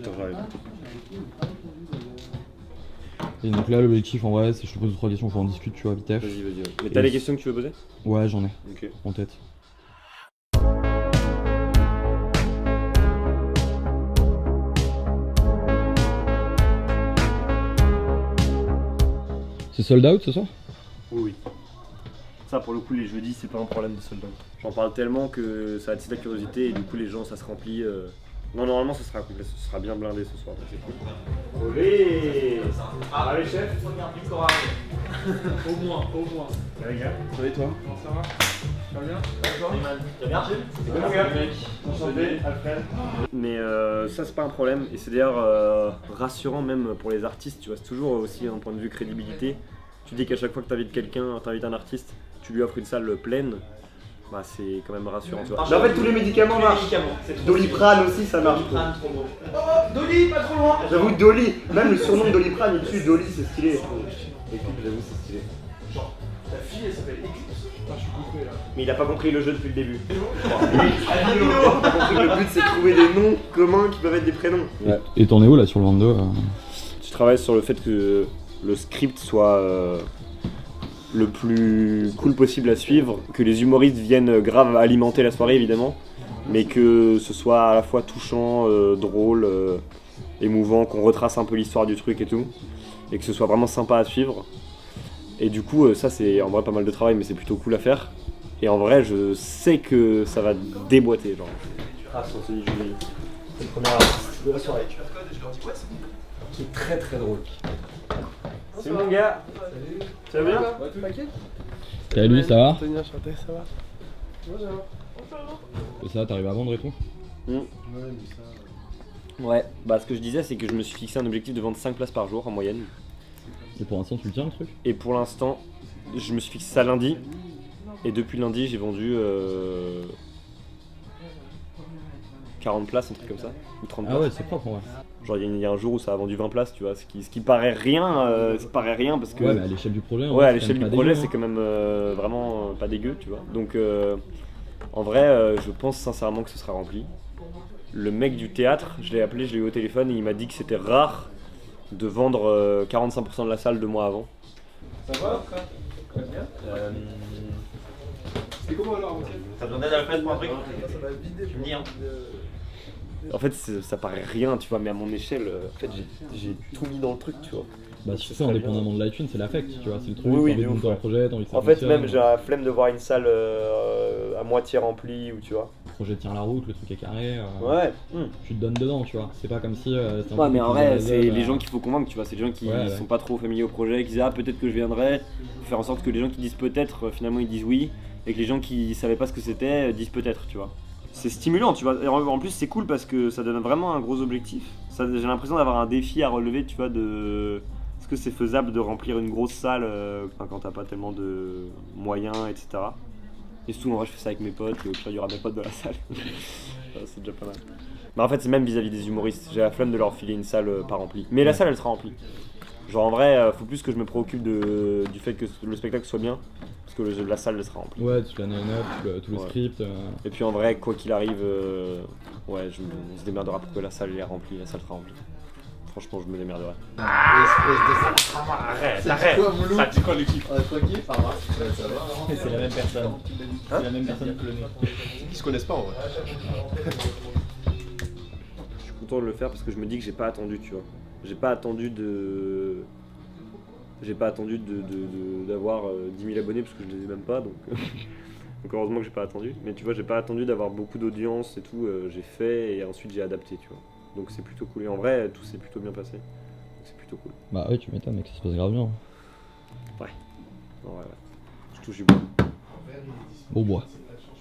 Attends, j'arrive. Et donc là, l'objectif en vrai, c'est je te pose 2-3 questions, faut en discuter, tu vois, vite fait. Vas-y, vas-y. Mais t'as les questions que tu veux poser? Ouais, j'en ai Ok. en tête. C'est sold out ce soir? Oui. Ça, pour le coup, les jeudis, c'est pas un problème de sold out. J'en parle tellement que ça attise la curiosité et du coup, les gens, ça se remplit. Non, normalement, ce sera complet, ce sera bien blindé ce soir, donc c'est cool. Olé! Allez, chef! Au moins. Allez, les gars. Ça va et toi? Comment ça va? Tu vas bien? Tu vas bien? C'est bon, mon gars? Enchanté, Alfred. Mais ça, c'est pas un problème. Et c'est d'ailleurs rassurant même pour les artistes, tu vois. C'est toujours aussi un point de vue crédibilité. Tu dis qu'à chaque fois que t'invites quelqu'un, t'invites un artiste, tu lui offres une salle pleine. Bah, c'est quand même rassurant, tu vois. Mais en fait, tous les médicaments marchent. Doliprane aussi, ça marche. Doliprane, trop beau. Oh, Dolly, pas trop loin. J'avoue, Dolly, même le surnom de Doliprane est dessus, Dolly, c'est stylé. Écoute, j'avoue, c'est stylé. Genre, ta fille, elle s'appelle Eclipse. Putain, je suis coupé là. Mais il a pas compris le jeu depuis le début. Il a pas compris que le but, c'est de trouver des noms communs qui peuvent être des prénoms. Ouais. Et t'en es où là sur le 22 Je travaille sur le fait que le script soit le plus cool possible à suivre, que les humoristes viennent grave alimenter la soirée évidemment, mais que ce soit à la fois touchant, drôle, émouvant, qu'on retrace un peu l'histoire du truc et tout, et que ce soit vraiment sympa à suivre. Et du coup, ça c'est en vrai pas mal de travail, mais c'est plutôt cool à faire. Et en vrai, je sais que ça va déboîter, genre. Ah, c'est le premier artiste de la soirée. Qui est très très drôle. C'est mon gars. Salut. Ça va bien? T'inquiète. Salut, ça va? Tony, enchanté, ça va? Moi, ça va. Et ça, t'arrives à vendre et tout? Ouais, mais ça. Ouais, bah ce que je disais, c'est que je me suis fixé un objectif de vendre 5 places par jour en moyenne. Et pour l'instant, tu le tiens le truc? Et pour l'instant, je me suis fixé ça lundi. Et depuis lundi, j'ai vendu 40 places, un truc comme ça. Ou 30 places. Ah ouais, c'est propre en vrai. Genre, il y a un jour où ça a vendu 20 places, tu vois. Ce qui paraît rien, parce que. Ouais, mais à l'échelle du projet, en Ouais, vrai, à c'est l'échelle quand même du pas projet, dégueu, c'est hein. quand même vraiment pas dégueu, tu vois. Donc, en vrai, je pense sincèrement que ce sera rempli. Le mec du théâtre, je l'ai appelé, je l'ai eu au téléphone et il m'a dit que c'était rare de vendre 45% de la salle 2 mois avant. Ça va, frère? Bien. C'est comment alors, Antoine? T'as besoin d'aide Alfred pour un truc? Ça va vider. Tu me dis, hein. En fait, ça paraît rien, tu vois, mais à mon échelle, en fait, j'ai tout mis dans le truc, tu vois. Bah, Ce surtout serait indépendamment de l'iTunes, c'est l'affect, tu vois, c'est le truc, Oui, oui, t'as envie de de ouf, monter un ouais. projet, t'as envie que ça En fait, fonctionne, même j'ai la flemme de voir une salle à moitié remplie, ou tu vois. le projet tient la route, le truc est carré, Ouais. tu te donnes dedans, tu vois, c'est pas comme si c'était un Ouais, truc mais qui en vrai, faisait c'est la les gens qu'il faut convaincre, tu vois. C'est les gens qui Ouais, sont ouais. pas trop familiers au projet, qui disent ah peut-être que je viendrai. Faut faire en sorte que les gens qui disent peut-être, finalement ils disent oui, et que les gens qui savaient pas ce que c'était disent peut-être, tu vois. C'est stimulant, tu vois. Et en plus, c'est cool parce que ça donne vraiment un gros objectif. J'ai l'impression d'avoir un défi à relever, tu vois, de. Est-ce que c'est faisable de remplir une grosse salle quand t'as pas tellement de moyens, etc. Et surtout, en vrai, je fais ça avec mes potes, et au pire, il y aura mes potes dans la salle. C'est déjà pas mal. Mais en fait, c'est même vis-à-vis des humoristes. J'ai la flemme de leur filer une salle pas remplie. Mais la salle, elle sera remplie. Genre, en vrai, faut plus que je me préoccupe du fait que le spectacle soit bien, parce que la salle, elle sera remplie. Ouais, toute la line-up, tout le Ouais. script. Et puis en vrai, quoi qu'il arrive, ouais, on se démerdera pour que la salle est remplie, la salle sera remplie. Franchement, je me démerderai. Arrête, C'est quoi, Moulou? Ça dit quoi l'équipe? Tranquille, ça va. Ça va. C'est la même personne. C'est la même personne que le nez. Ils se connaissent pas en vrai. Je suis content de le faire parce que je me dis que j'ai pas attendu, tu vois. J'ai pas attendu d'avoir 10 000 abonnés parce que je les ai même pas, donc... donc heureusement que j'ai pas attendu. Mais tu vois, j'ai pas attendu d'avoir beaucoup d'audience et tout, j'ai fait et ensuite j'ai adapté, tu vois. Donc c'est plutôt cool. Et en vrai, tout s'est plutôt bien passé. Donc c'est plutôt cool. Bah ouais, tu m'étonnes, mec, ça se passe grave bien. En vrai, ouais. Je touche du bois. Beau bois,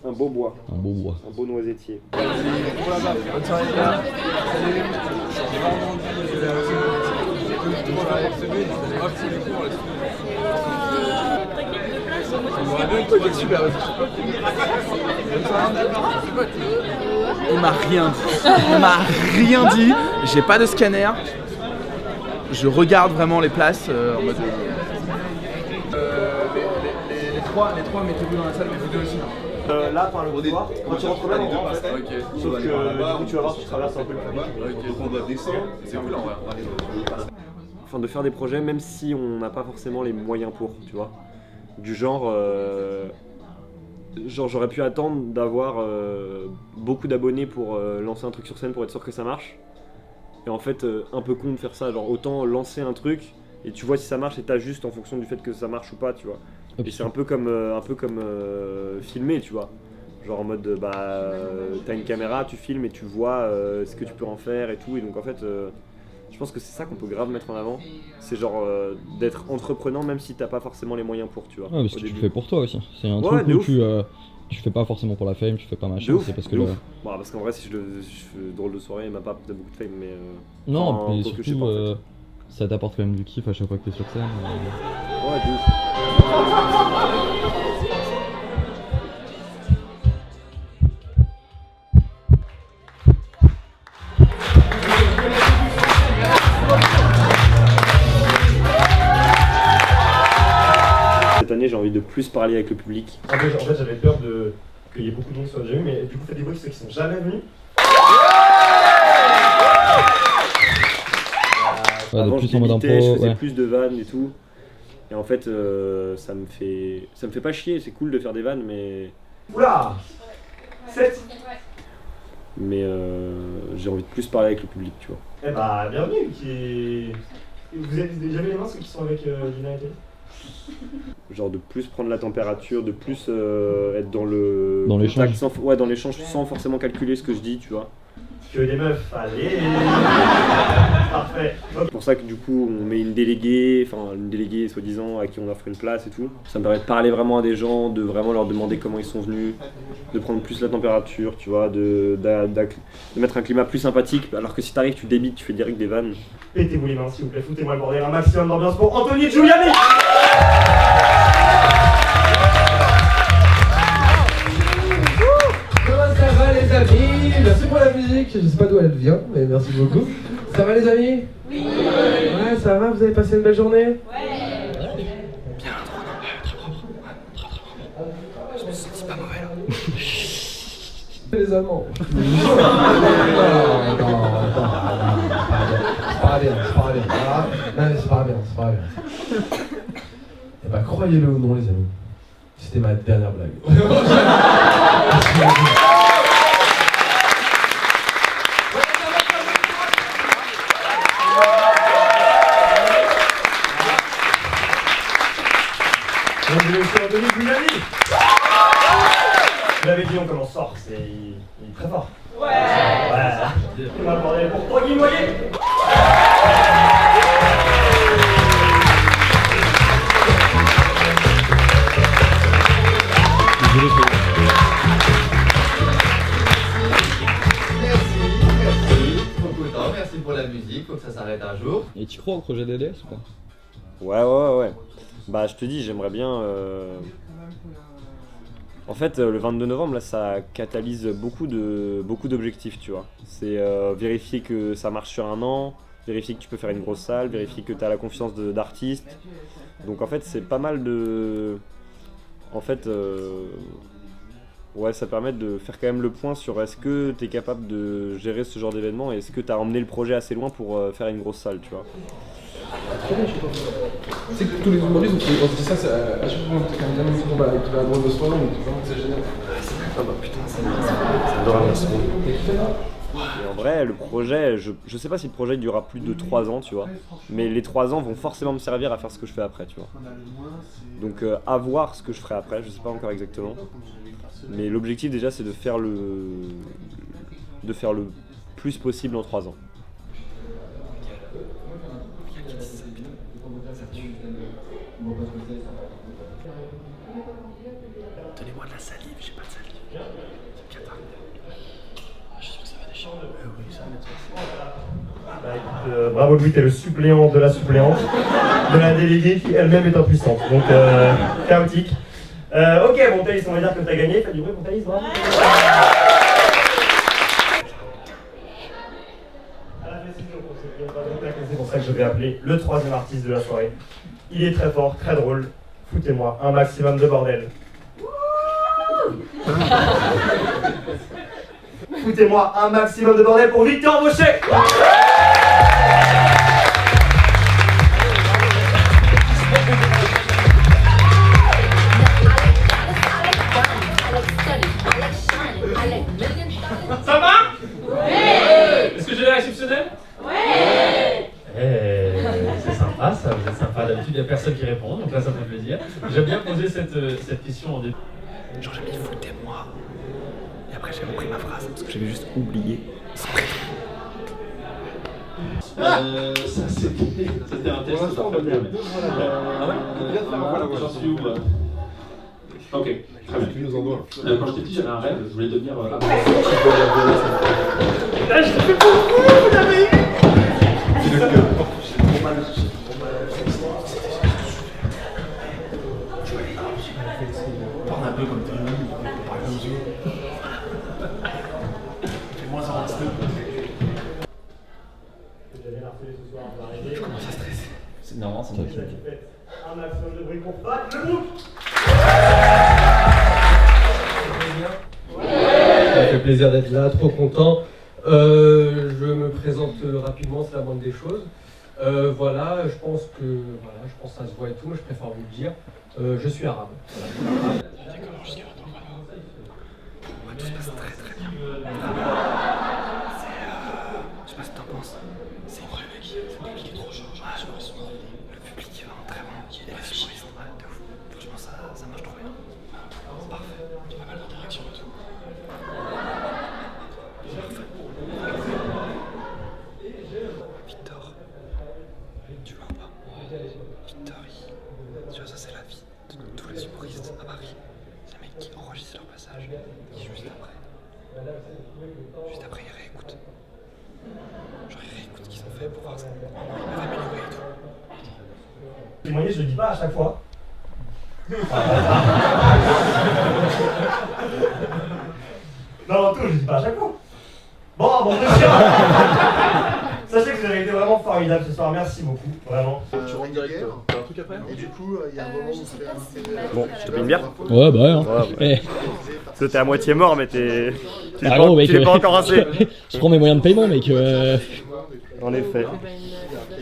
Un beau bois, un beau bois. un beau noisettier. Bonne soirée les gars. Salut. Il m'a rien dit. Il m'a rien dit. J'ai pas de scanner. Je regarde vraiment les places en mode. Les trois, mettez-vous dans la salle, mais vous deux aussi. Là, par le couloir, quand tu rentres même en grand, en fait. Ok. Sauf que du coup, tu vas voir, tu traverses un peu le public. Donc on doit descendre. C'est cool en vrai. Enfin, de faire des projets, même si on n'a pas forcément les moyens pour, tu vois. Du genre, j'aurais pu attendre d'avoir beaucoup d'abonnés pour lancer un truc sur scène pour être sûr que ça marche. Et en fait, un peu con de faire ça, genre autant lancer un truc et tu vois si ça marche et t'ajustes en fonction du fait que ça marche ou pas, tu vois. Et c'est un peu comme filmer, tu vois. Genre en mode, t'as une caméra, tu filmes et tu vois ce que tu peux en faire et tout. Et donc en fait, je pense que c'est ça qu'on peut grave mettre en avant. C'est genre d'être entreprenant même si t'as pas forcément les moyens pour, tu vois. Ouais, parce que tu le fais pour toi aussi. C'est un Ouais, truc de où ouf. tu fais pas forcément pour la fame, tu fais pas machin, c'est parce que de ouf. Bon, parce qu'en vrai, si je fais drôle de soirée, il m'a pas apporté beaucoup de fame, mais. Non, enfin, mais quoi que je sais surtout, pas, en fait. ça t'apporte quand même du kiff à chaque fois que t'es sur scène. Ouais, de ouf. Cette année, j'ai envie de plus parler avec le public. En fait, j'avais peur qu'il y ait beaucoup de monde qui soient déjà venus, mais du coup, faites des bruits ceux qui sont jamais venus. Ouais, Avant, de plus je en mode débitais, impro, je faisais ouais. plus de vannes et tout. Et en fait, ça me fait pas chier. C'est cool de faire des vannes, mais Oula 7. j'ai envie de plus parler avec le public, tu vois. Eh bah, bienvenue. Vous avez déjà vu les mains ceux qui sont avec Lina et Kelly? Genre de plus prendre la température, de plus être dans le Dans l'échange. contact ouais, dans l'échange sans forcément calculer ce que je dis, tu vois. Que des meufs, allez. Parfait. C'est pour ça que du coup on met une déléguée soi-disant à qui on offre une place et tout. Ça me permet de parler vraiment à des gens, de vraiment leur demander comment ils sont venus, de prendre plus la température, tu vois, de mettre un climat plus sympathique. Alors que si t'arrives, tu débites, tu fais direct des vannes. Pétez-vous les mains, s'il vous plaît, foutez-moi le bordel, un maximum d'ambiance pour Anthony Giuliani. Comment ça va les amis? Merci pour la musique, je sais pas d'où elle vient, mais merci beaucoup. Ça va les amis? Oui. Ouais, ça va, vous avez passé une belle journée? Ouais. Bien, très propre. Je me sens pas mauvais là. Les Allemands. Non, c'est pas bien. Ah, non, c'est pas bien. Et bah croyez-le ou non les amis, c'était ma dernière blague. Anthony Giuliani. Je l'avais dit, on commence fort, il est très fort. Ouais. On va le bordel pour Tanguy Noyer. Merci, trop content, merci pour la musique, faut que ça s'arrête un jour. Et tu crois au projet DDS ou pas? Ouais. Bah je te dis, j'aimerais bien... En fait, le 22 novembre, là, ça catalyse beaucoup d'objectifs, tu vois. C'est vérifier que ça marche sur un an, vérifier que tu peux faire une grosse salle, vérifier que tu as la confiance d'artistes. Donc en fait, c'est pas mal de... En fait, ouais, ça permet de faire quand même le point sur est-ce que tu es capable de gérer ce genre d'événement et est-ce que tu as emmené le projet assez loin pour faire une grosse salle, tu vois. C'est que tous les humoristes ont dit ça, à chaque fois que quelqu'un me dit qu'on va à droite de soirée, c'est génial. Ah bah putain, ça adore la seconde. Et en vrai, le projet, je sais pas si le projet durera plus de 3 ans, tu vois. Mais les 3 ans vont forcément me servir à faire ce que je fais après, tu vois. Donc à voir ce que je ferai après, je sais pas encore exactement. Mais l'objectif déjà c'est de faire le plus possible en 3 ans. Donnez-moi de la salive, j'ai pas de salive. C'est bien tard. Je suis sûr que ça va déchirer. Oui, ça va être Bravo Louis, t'es le suppléant de la suppléante, de la déléguée qui elle-même est impuissante. Donc chaotique. Ok, bon Thaïs, on va dire que t'as gagné. Fais du bruit pour Thaïs, bravo. C'est pour ça que je vais appeler le 3e artiste de la soirée. Il est très fort, très drôle. Foutez-moi un maximum de bordel. Foutez-moi un maximum de bordel pour Victor Bochet. Ça va? Ouais. Est-ce que j'ai l'air exceptionnel? Ouais. C'est sympa ça, vous êtes sympa. D'habitude il n'y a personne qui répond, donc là ça me fait plaisir. J'aime bien poser cette question en début. Genre j'ai mis foutez-moi. Et après j'ai repris ma phrase parce que j'avais juste oublié. Ça c'était un test. Ah ouais? J'en suis où là? Ok, très bien. Quand j'étais petit, j'avais un rêve, je voulais devenir. Je l'ai fait pour vous, vous l'avez eu! Parle un peu comme tout le monde, parle aux yeux. Fais-moi ça reste. Je commence à stresser. C'est normal, c'est normal. Un maximum de bruit pour Fat, le groupe. Ça me fait plaisir d'être là, trop content. Je me présente rapidement, c'est la moindre des choses. Voilà, je pense que ça se voit et tout, mais je préfère vous le dire. Je suis arabe. Voilà. D'accord, jusqu'à maintenant, voilà. Tout se passe très très bien. Je sais pas ce que t'en penses. C'est vrai, mec. Le public est trop chaud. Le public est vraiment très bon. Il y a des humoristes. Ouais, de ouf. Franchement, ça marche trop bien. C'est parfait. Il y a pas mal d'interactions et tout. Victor, tu vois pas? Victor, tu vois, ça c'est la vie de tous les humoristes à Paris. C'est les mecs qui enregistrent leur passage, qui juste après ils réécoutent. Genre ils réécoutent ce qu'ils ont fait pour voir ça. On va améliorer et tout. Témoigner, je le dis pas à chaque fois. Non, tout, je le dis pas à chaque fois. Bon, sachez que vous avez été vraiment formidable ce soir, merci beaucoup, vraiment. Tu rentres direct, t'as un truc après? Et du coup, il y a un moment où on fait Bon, je te paye une bière. Ouais, bah ouais. Hein. Ouais. Parce que t'es à moitié mort, mais tu mec, pas encore assez. Je prends mes moyens de paiement, mec. En effet.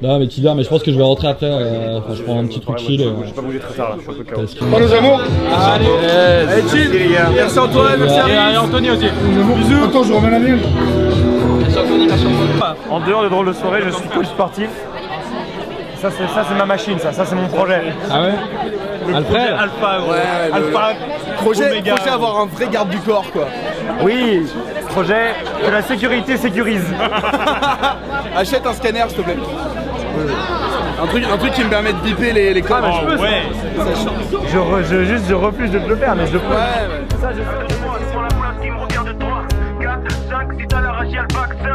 Non, mais Tiber, mais je pense que je vais rentrer après. Enfin, je prends un petit truc chill. Je vais pas bouger très tard là, je suis un peu KO. Pour nos amours. Allez, chill. Merci Antoine, merci Et Anthony aussi. Bisous. Attends, je remets la mienne. En dehors de drôles de soirée, je suis coach sportif. Ça c'est ma machine, ça c'est mon projet. Ah ouais? Alfred Alpha, Ouais, Alpha. projet avoir un vrai garde du corps quoi. Oui, projet que la sécurité sécurise. Achète un scanner s'il te plaît. Un truc qui me permet de biper les codes. Ah, mais je peux, Ouais. je refuse de te le faire, mais je peux. Ouais. Ça, je fais. Pour la place qui me regarde de toi 4, 5, si t'as la rage, y'a le vaccin.